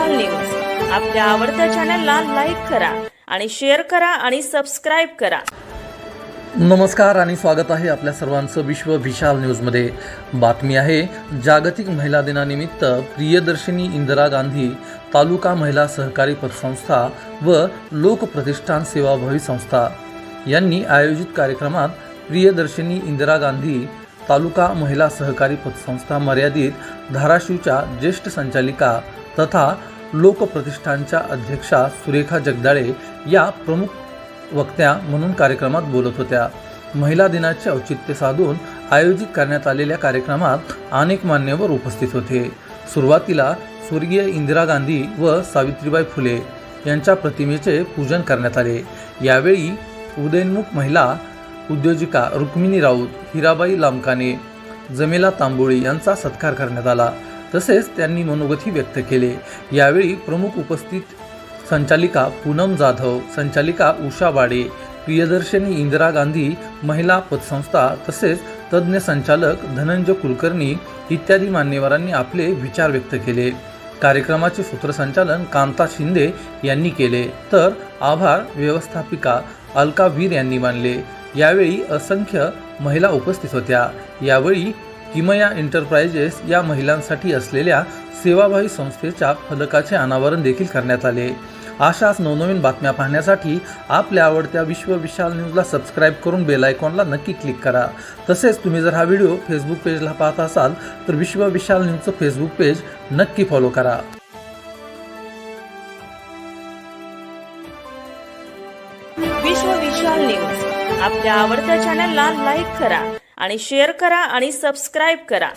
विशाल news आपल्या आवडत्या चॅनलला लाईक करा आणि शेअर करा आणि सबस्क्राइब करा। नमस्कार आणि स्वागत आहे आपल्या सर्वांचं विश्व विशाल न्यूजमध्ये। बातमी आहे जागतिक महिला दिनानिमित्त प्रियदर्शिनी इंदिरा गांधी तालुका महिला सहकारी पतसंस्था व लोकप्रतिष्ठान सेवाभावी संस्था यांनी आयोजित कार्यक्रमात प्रियदर्शिनी इंदिरा गांधी तालुका महिला सहकारी पतसंस्था मर्यादित धाराशिवच्या ज्येष्ठ संचालिका तथा लोकप्रतिष्ठानच्या अध्यक्षा सुरेखा जगदाळे या प्रमुख वक्त्या म्हणून कार्यक्रमात बोलत होत्या। महिला दिनाचे औचित्य साधून आयोजित करण्यात आलेल्या कार्यक्रमात अनेक मान्यवर उपस्थित होते। सुरुवातीला स्वर्गीय इंदिरा गांधी व सावित्रीबाई फुले यांच्या प्रतिमेचे पूजन करण्यात आले। यावेळी उदयोन्मुख महिला उद्योजिका रुक्मिणी राऊत, हिराबाई लामकाने, जमेला तांबोळी यांचा सत्कार करण्यात आला। तसेच त्यांनी मनोगतही व्यक्त केले। यावेळी प्रमुख उपस्थित संचालिका पूनम जाधव, संचालिका उषा वाडे, प्रियदर्शिनी इंदिरा गांधी महिला पतसंस्था तसेच तज्ञ संचालक धनंजय कुलकर्णी इत्यादी मान्यवरांनी आपले विचार व्यक्त केले। कार्यक्रमाचे सूत्रसंचालन कांता शिंदे यांनी केले, तर आभार व्यवस्थापिका अलका वीर यांनी मानले। यावेळी असंख्य महिला उपस्थित होत्या। यावेळी किमया एंटरप्राइजेस या महिलांसाठी असलेल्या सेवाभावी संस्थेच्या फलकाचे अनावरण देखील करण्यात आले। अशाच नवनवीन बातम्या पाहण्यासाठी आपल्या आवडत्या विश्व विशाल न्यूजला सबस्क्राइब करून बेल आयकॉनला नक्की क्लिक करा। तसेच तुम्ही जर हा व्हिडिओ फेसबुक पेजला पाहत असाल तर विश्व विशाल न्यूजचं फेसबुक पेज नक्की फॉलो करा। विश्व विशाल न्यूज आपल्या आवडत्या चॅनलला लाईक करा आणि शेअर करा आणि सबस्क्राइब करा।